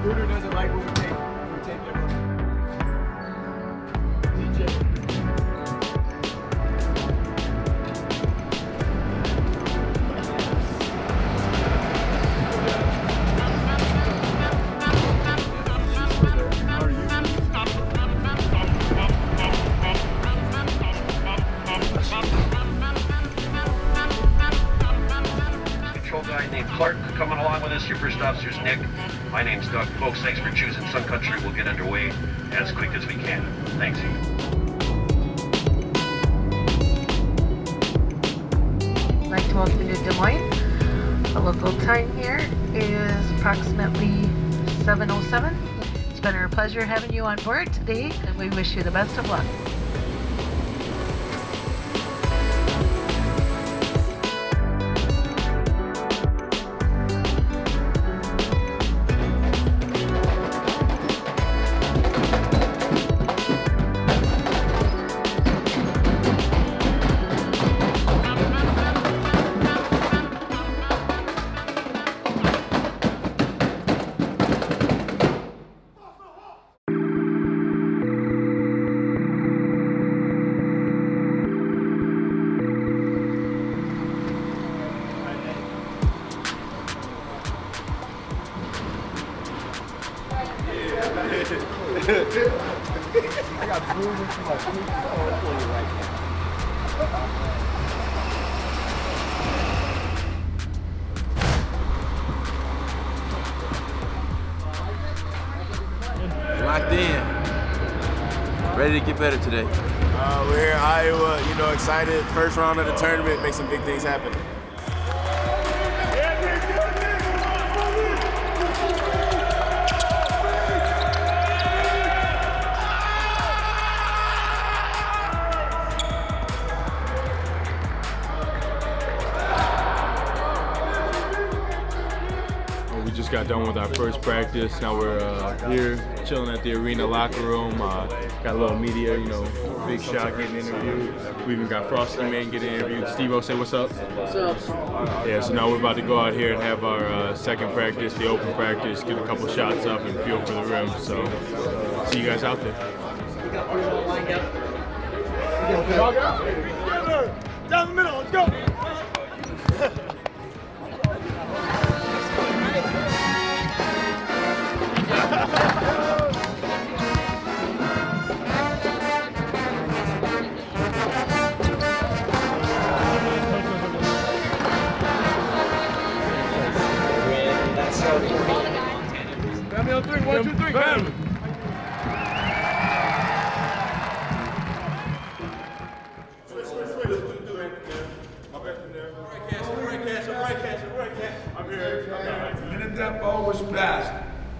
Recruiter doesn't like when we take their money. DJ. Guy named Clark coming along with us. Your first officer's Nick. My name's Doug. Folks, thanks for choosing Sun Country. We'll get underway as quick as we can. Thanks. I'd like to welcome you to Des Moines. The local time here is approximately 7:07. It's been our pleasure having you on board today, and we wish you the best of luck. I got bruises from my feet all for you right now. Locked in. Ready to get better today. We're here in Iowa, excited. First round of the tournament, make some big things happen. We just got done with our first practice. Now we're here chilling at the arena locker room. Got a little media, Big Shot getting interviewed. We even got Frosty Man getting interviewed. Steve-O, say what's up? What's up? Yeah, so now we're about to go out here and have our second practice, the open practice, get a couple shots up and feel for the rim. So see you guys out there. Down the middle, let's go! Family on three, 1, 2, 3, family. I'm here. The minute that ball was passed,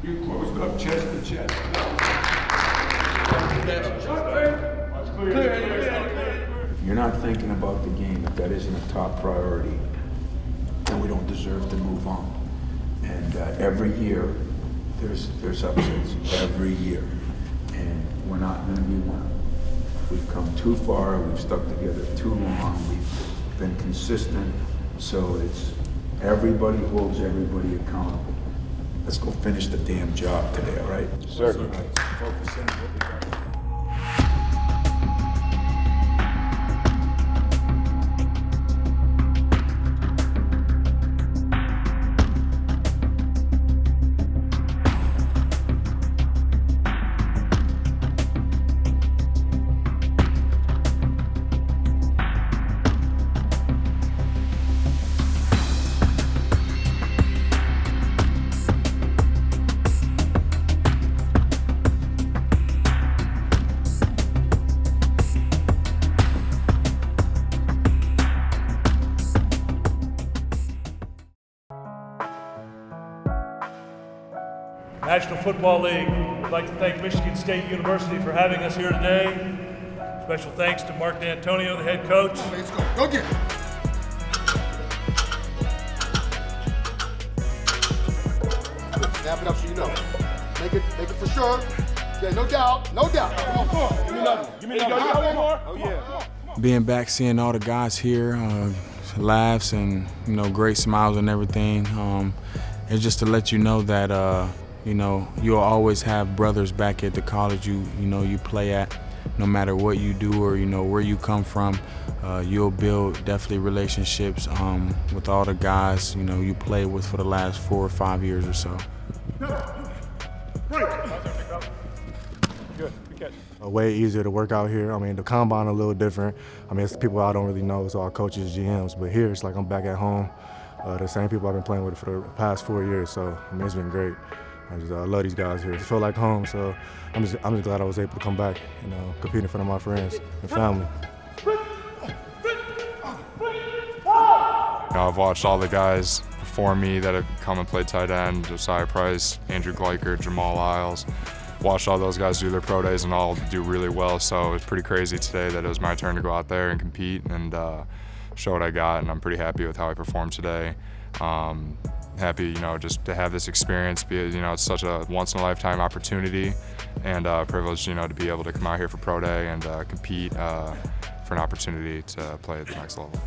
you closed up chest to chest. If you're not thinking about the game, if that isn't a top priority, then we don't deserve to move on. And every year, there's upsets, every year. And we're not gonna be one. We've come too far, we've stuck together too long, we've been consistent, so it's everybody holds everybody accountable. Let's go finish the damn job today, all right? Certainly. Focus in on what we got. National Football League. I'd like to thank Michigan State University for having us here today. Special thanks to Mark D'Antonio, the head coach. Let's go. Go get it. Snap it up so you know. Make it for sure. Yeah, no doubt. No doubt. Come on. Give me another. Give me another. You got one more? Oh, yeah. Being back, seeing all the guys here, laughs and great smiles and everything. It's just to let you know that You know, you'll always have brothers back at the college you play at. No matter what you do or where you come from, you'll build definitely relationships with all the guys you play with for the last 4 or 5 years or so. Way easier to work out here. I mean, the combine a little different. I mean, it's people I don't really know. It's all coaches, GMs. But here, it's like I'm back at home. The same people I've been playing with for the past 4 years. So I mean, it's been great. I love these guys here. It feel like home. So I'm just glad I was able to come back, compete in front of my friends and family. I've watched all the guys before me that have come and played tight end: Josiah Price, Andrew Gleicher, Jamal Isles. Watched all those guys do their pro days and all do really well, so it's pretty crazy today that it was my turn to go out there and compete and show what I got, and I'm pretty happy with how I performed today. Happy, just to have this experience, because it's such a once-in-a-lifetime opportunity and privilege, to be able to come out here for pro day and compete for an opportunity to play at the next level.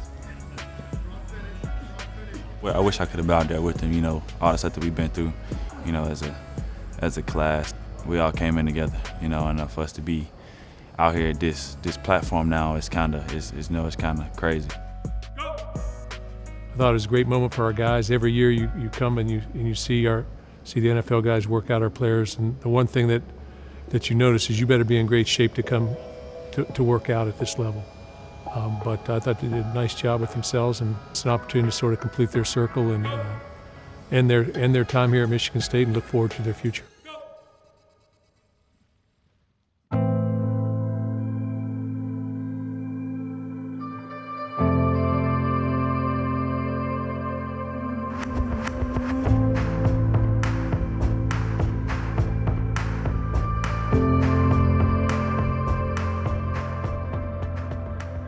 Well, I wish I could have been out there with them, all the stuff that we've been through, as a class. We all came in together, and for us to be out here at this platform now, it's kind of crazy. I thought it was a great moment for our guys. Every year you come and you see the NFL guys work out our players, and the one thing that you notice is you better be in great shape to come to work out at this level. But I thought they did a nice job with themselves, and it's an opportunity to sort of complete their circle and end their time here at Michigan State and look forward to their future.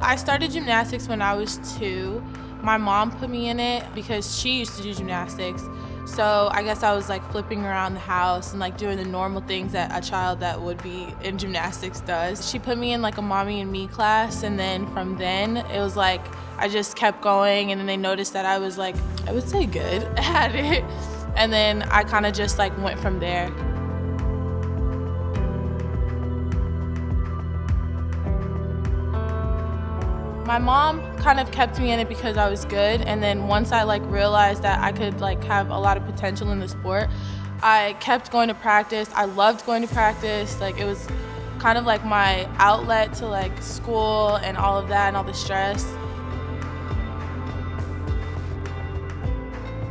I started gymnastics when I was 2. My mom put me in it because she used to do gymnastics. So I guess I was like flipping around the house and like doing the normal things that a child that would be in gymnastics does. She put me in like a mommy and me class, and then from then it was like I just kept going, and then they noticed that I was like, I would say good at it. And then I kind of just like went from there. My mom kind of kept me in it because I was good, and then once I like realized that I could like have a lot of potential in the sport, I kept going to practice. I loved going to practice. Like it was kind of like my outlet to like school and all of that and all the stress.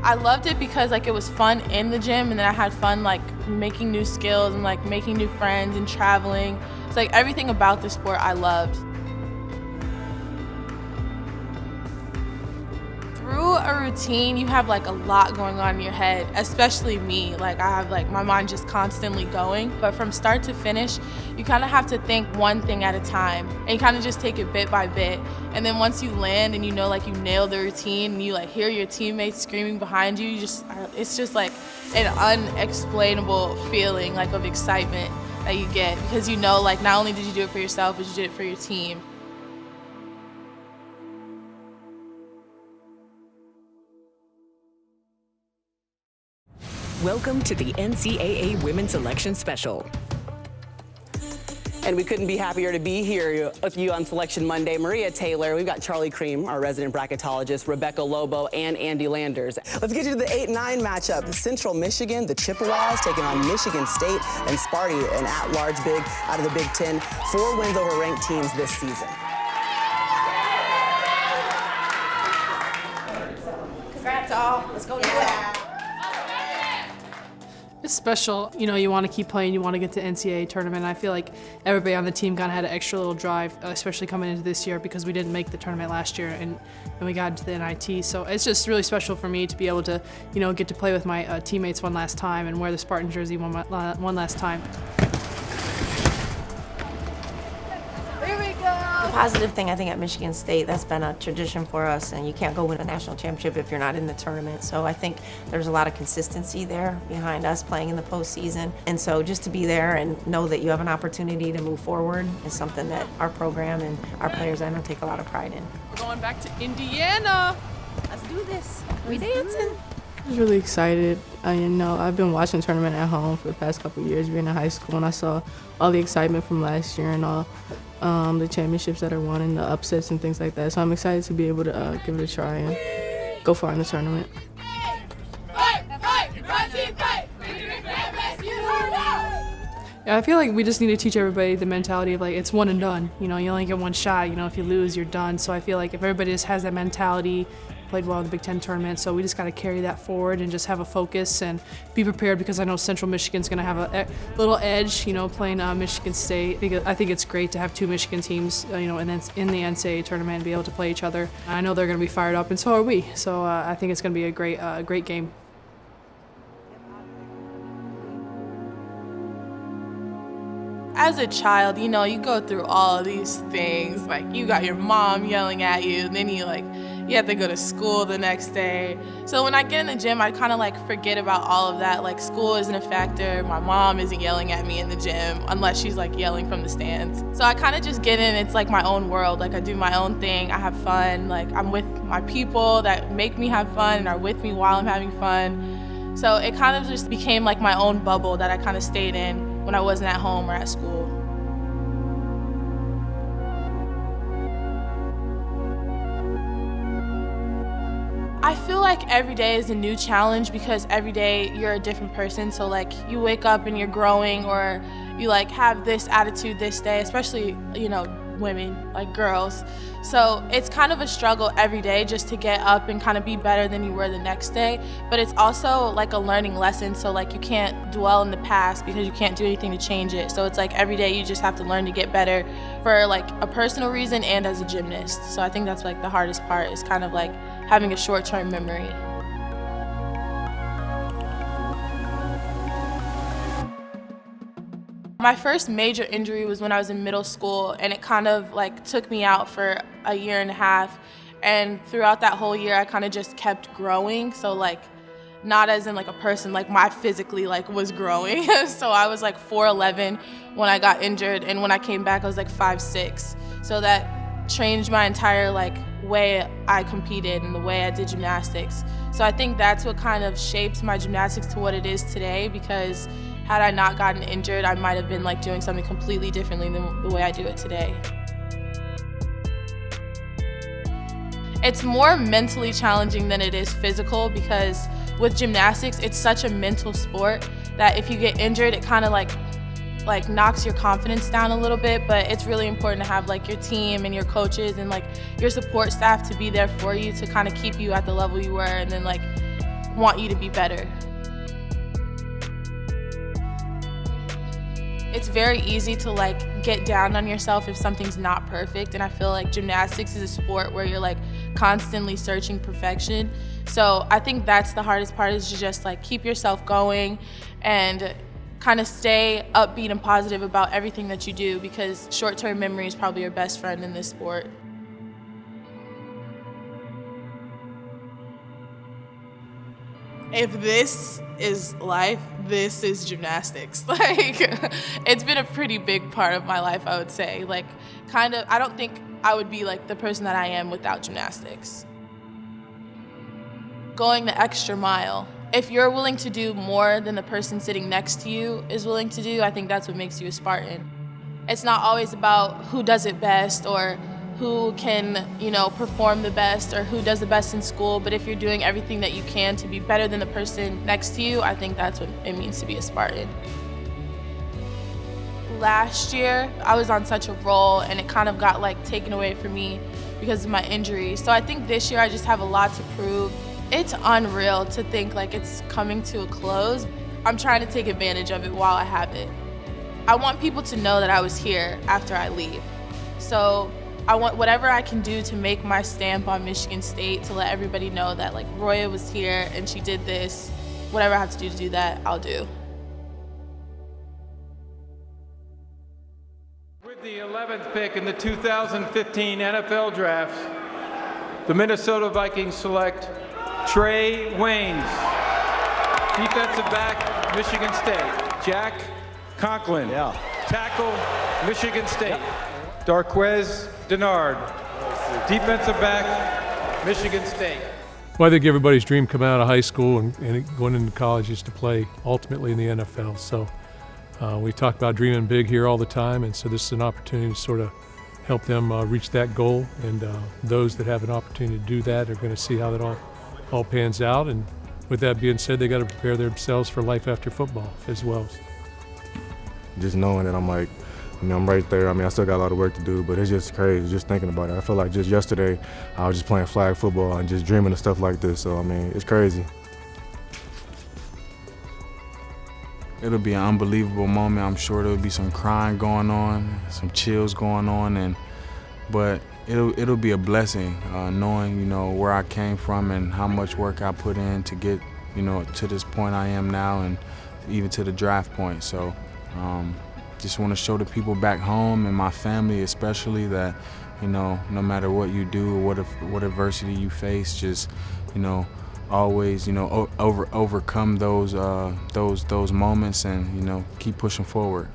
I loved it because like it was fun in the gym, and then I had fun like making new skills and like making new friends and traveling. It's like everything about the sport I loved. Through a routine, you have like a lot going on in your head, especially me. Like I have like my mind just constantly going. But from start to finish, you kind of have to think one thing at a time, and you kind of just take it bit by bit. And then once you land and like you nail the routine, and you like hear your teammates screaming behind you, it's just like an unexplainable feeling like of excitement that you get, because like not only did you do it for yourself, but you did it for your team. Welcome to the NCAA Women's Selection Special. And we couldn't be happier to be here with you on Selection Monday. Maria Taylor, we've got Charlie Cream, our resident bracketologist, Rebecca Lobo, and Andy Landers. Let's get you to the 8-9 matchup. Central Michigan, the Chippewas, taking on Michigan State, and Sparty, an at-large big out of the Big Ten. 4 wins over ranked teams this season. Congrats all. Let's go do it. It's special. You want to keep playing. You want to get to NCAA tournament. I feel like everybody on the team kind of had an extra little drive, especially coming into this year, because we didn't make the tournament last year and we got into the NIT. So it's just really special for me to be able to, get to play with my teammates one last time and wear the Spartan jersey one last time. The positive thing, I think, at Michigan State, that's been a tradition for us, and you can't go win a national championship if you're not in the tournament. So I think there's a lot of consistency there behind us playing in the postseason. And so just to be there and know that you have an opportunity to move forward is something that our program and our players, I know, take a lot of pride in. We're going back to Indiana. Let's do this. We dancing. I was really excited. I've been watching the tournament at home for the past couple of years, being in high school, and I saw all the excitement from last year and all the championships that are won and the upsets and things like that. So I'm excited to be able to give it a try and go far in the tournament. Yeah, I feel like we just need to teach everybody the mentality of like it's one and done. You only get one shot. If you lose, you're done. So I feel like if everybody just has that mentality, played well in the Big Ten tournament, so we just got to carry that forward and just have a focus and be prepared because I know Central Michigan's going to have a little edge, playing Michigan State. I think it's great to have two Michigan teams, and then in the NCAA tournament and be able to play each other. I know they're going to be fired up, and so are we. So I think it's going to be a great game. As a child, you go through all of these things. Like, you got your mom yelling at you, and then you have to go to school the next day. So when I get in the gym, I kind of forget about all of that. Like, school isn't a factor. My mom isn't yelling at me in the gym unless she's yelling from the stands. So I kind of just get in. It's my own world. I do my own thing. I have fun. I'm with my people that make me have fun and are with me while I'm having fun. So it kind of just became my own bubble that I kind of stayed in when I wasn't at home or at school. I feel like every day is a new challenge because every day you're a different person. So you wake up and you're growing, or you have this attitude this day, especially, women, girls. So it's kind of a struggle every day just to get up and kind of be better than you were the next day. But it's also a learning lesson. So you can't dwell in the past because you can't do anything to change it. So it's every day you just have to learn to get better for a personal reason and as a gymnast. So I think that's the hardest part, is kind of having a short-term memory. My first major injury was when I was in middle school, and it kind of took me out for a year and a half. And throughout that whole year, I kind of just kept growing. So not as in a person, my physically was growing. So I was 4'11" when I got injured, and when I came back, I was 5'6". So that changed my entire way I competed and the way I did gymnastics. So I think that's what kind of shaped my gymnastics to what it is today, because had I not gotten injured, I might have been doing something completely differently than the way I do it today. It's more mentally challenging than it is physical, because with gymnastics, it's such a mental sport that if you get injured, it kind of knocks your confidence down a little bit. But it's really important to have your team and your coaches and your support staff to be there for you, to kind of keep you at the level you were, and then want you to be better. It's very easy to get down on yourself if something's not perfect, and I feel gymnastics is a sport where you're constantly searching perfection. So I think that's the hardest part, is to just keep yourself going and kind of stay upbeat and positive about everything that you do, because short-term memory is probably your best friend in this sport. If this is life, this is gymnastics. It's been a pretty big part of my life, I would say. I don't think I would be the person that I am without gymnastics. Going the extra mile. If you're willing to do more than the person sitting next to you is willing to do, I think that's what makes you a Spartan. It's not always about who does it best or who can, perform the best or who does the best in school, but if you're doing everything that you can to be better than the person next to you, I think that's what it means to be a Spartan. Last year, I was on such a roll, and it kind of got taken away from me because of my injury. So I think this year I just have a lot to prove. It's unreal to think it's coming to a close. I'm trying to take advantage of it while I have it. I want people to know that I was here after I leave. So I want whatever I can do to make my stamp on Michigan State, to let everybody know that Roya was here and she did this. Whatever I have to do that, I'll do. With the 11th pick in the 2015 NFL Draft, the Minnesota Vikings select Trey Waynes, defensive back, Michigan State. Jack Conklin, tackle, Michigan State. Darquez Denard, defensive back, Michigan State. Well, I think everybody's dream coming out of high school and going into college is to play ultimately in the NFL. So we talk about dreaming big here all the time, and so this is an opportunity to sort of help them reach that goal. And those that have an opportunity to do that are going to see how that all pans out. And with that being said, they got to prepare themselves for life after football as well. Just knowing that I'm right there. I still got a lot of work to do, but it's just crazy just thinking about it. I feel like just yesterday I was just playing flag football and just dreaming of stuff like this. So, it's crazy. It'll be an unbelievable moment. I'm sure there'll be some crying going on, some chills going on, but it'll be a blessing knowing, where I came from and how much work I put in to get, to this point I am now and even to the draft point. So just want to show the people back home and my family especially that, no matter what you do or what adversity you face, just, always, overcome those moments and, keep pushing forward.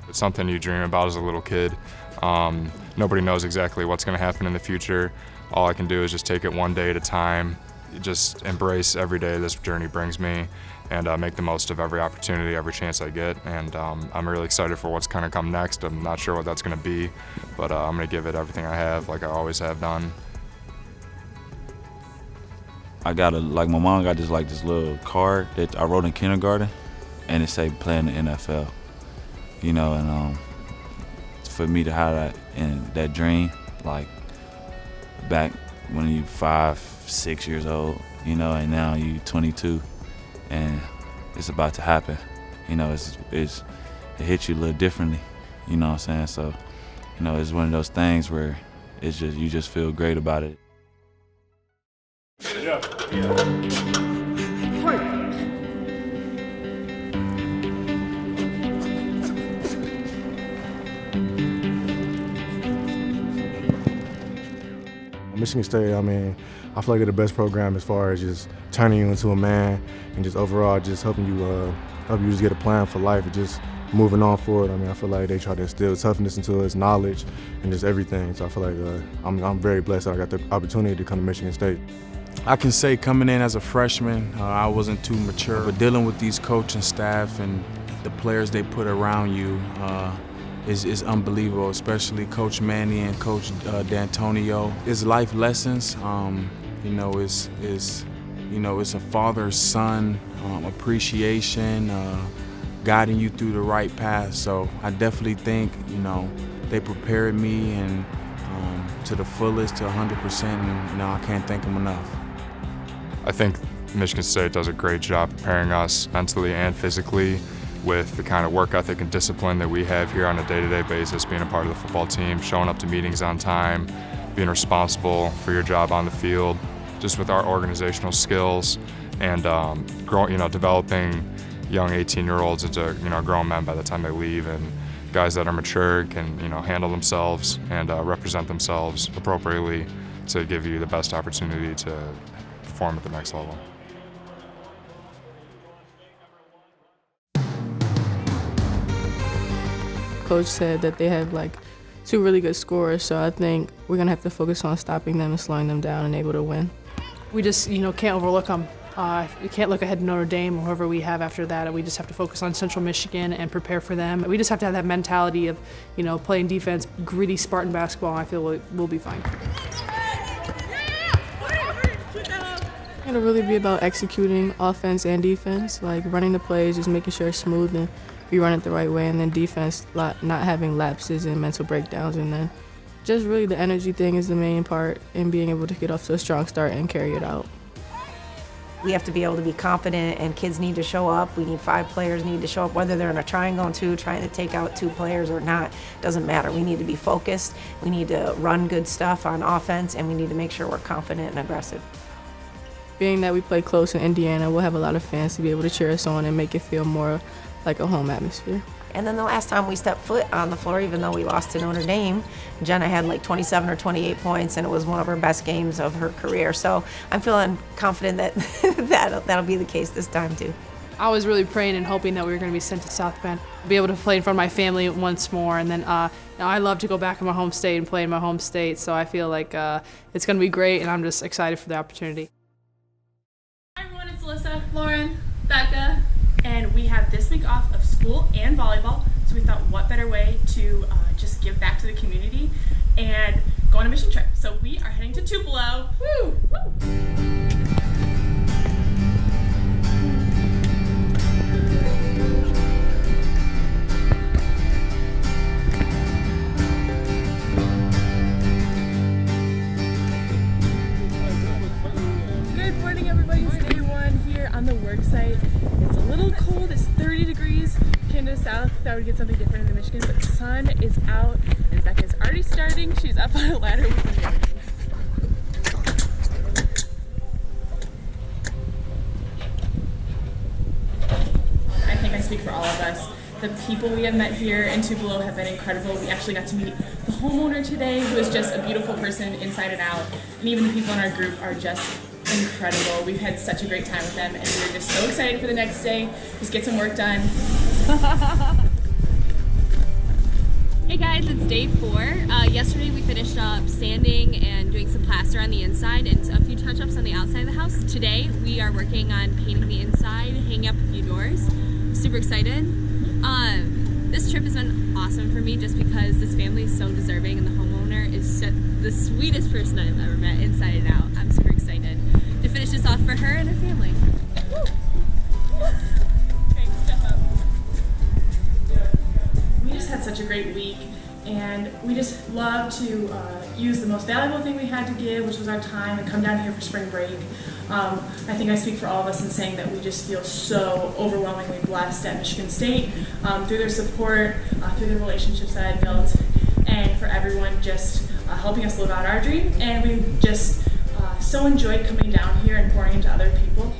It's something you dream about as a little kid. Nobody knows exactly what's going to happen in the future. All I can do is just take it one day at a time, just embrace every day this journey brings me, and make the most of every opportunity, every chance I get. And I'm really excited for what's going to come next. I'm not sure what that's going to be, but I'm going to give it everything I have, like I always have done. I got my mom got this little card that I wrote in kindergarten, and it say play in the NFL. And for me to have that and that dream, like back when you 5, 6 years old, and now you 22, and it's about to happen. It hits you a little differently. You know what I'm saying? So, it's one of those things where you just feel great about it. Michigan State, I feel like they're the best program as far as just turning you into a man and just overall just helping you just get a plan for life and just moving on forward. I feel like they try to instill toughness into us, knowledge, and just everything. So I feel like I'm very blessed that I got the opportunity to come to Michigan State. I can say coming in as a freshman, I wasn't too mature, but dealing with these coaching staff and the players they put around you is unbelievable, especially Coach Manny and Coach D'Antonio. It's life lessons. It's a father-son appreciation, guiding you through the right path. So I definitely think, they prepared me and to the fullest, to 100%, and I can't thank them enough. I think Michigan State does a great job preparing us mentally and physically with the kind of work ethic and discipline that we have here on a day-to-day basis, being a part of the football team, showing up to meetings on time, being responsible for your job on the field, just with our organizational skills and developing young 18-year-olds into grown men by the time they leave, and guys that are mature, can handle themselves and represent themselves appropriately to give you the best opportunity to perform at the next level. Coach said that they have 2 really good scorers, so I think we're gonna have to focus on stopping them and slowing them down and able to win. We just can't overlook them. We can't look ahead to Notre Dame or whoever we have after that. We just have to focus on Central Michigan and prepare for them. We just have to have that mentality of playing defense, gritty Spartan basketball. I feel we'll be fine. It'll really be about executing offense and defense, running the plays, just making sure it's smooth and we run it the right way, and then defense, not having lapses and mental breakdowns, and then just really the energy thing is the main part, and being able to get off to a strong start and carry it out. We have to be able to be confident, and kids need to show up. We need 5 players need to show up, whether they're in a triangle and 2 trying to take out 2 players or not. Doesn't matter. We need to be focused. We need to run good stuff on offense, and we need to make sure we're confident and aggressive. Being that we play close in Indiana, we'll have a lot of fans to be able to cheer us on and make it feel more like a home atmosphere. And then the last time we stepped foot on the floor, even though we lost to Notre Dame, Jenna had 27 or 28 points, and it was one of her best games of her career. So I'm feeling confident that that'll be the case this time too. I was really praying and hoping that we were going to be sent to South Bend, be able to play in front of my family once more, and then now I love to go back in my home state and play in my home state, so I feel like it's going to be great, and I'm just excited for the opportunity. Hi everyone, it's Alyssa, Lauren, Becca, and we have this week off of school and volleyball, so we thought what better way to just give back to the community and go on a mission trip. So we are heading to Tupelo. Woo! Woo! Good morning everybody, it's day one here on the work site. It's a little cold, it's 30 degrees. Came to the south, thought we'd get something different in the Michigan, but sun is out and Becca's already starting. She's up on a ladder with the baby. I think I speak for all of us. The people we have met here in Tupelo have been incredible. We actually got to meet the homeowner today, who is just a beautiful person inside and out. And even the people in our group are just incredible. We've had such a great time with them, and we're just so excited for the next day. Just get some work done. Hey guys, it's day 4. Yesterday we finished up sanding and doing some plaster on the inside and a few touch-ups on the outside of the house. Today we are working on painting the inside, hanging up a few doors. I'm super excited. This trip has been awesome for me just because this family is so deserving and the homeowner is the sweetest person I've ever met inside and out. I'm super excited to finish this off for her and her family. We just had such a great week, and we just love to use the most valuable thing we had to give, which was our time, and come down here for spring break. I think I speak for all of us in saying that we just feel so overwhelmingly blessed at Michigan State through their support, through the relationships that I built, and for everyone just helping us live out our dream. And we just so enjoyed coming down here and pouring into other people.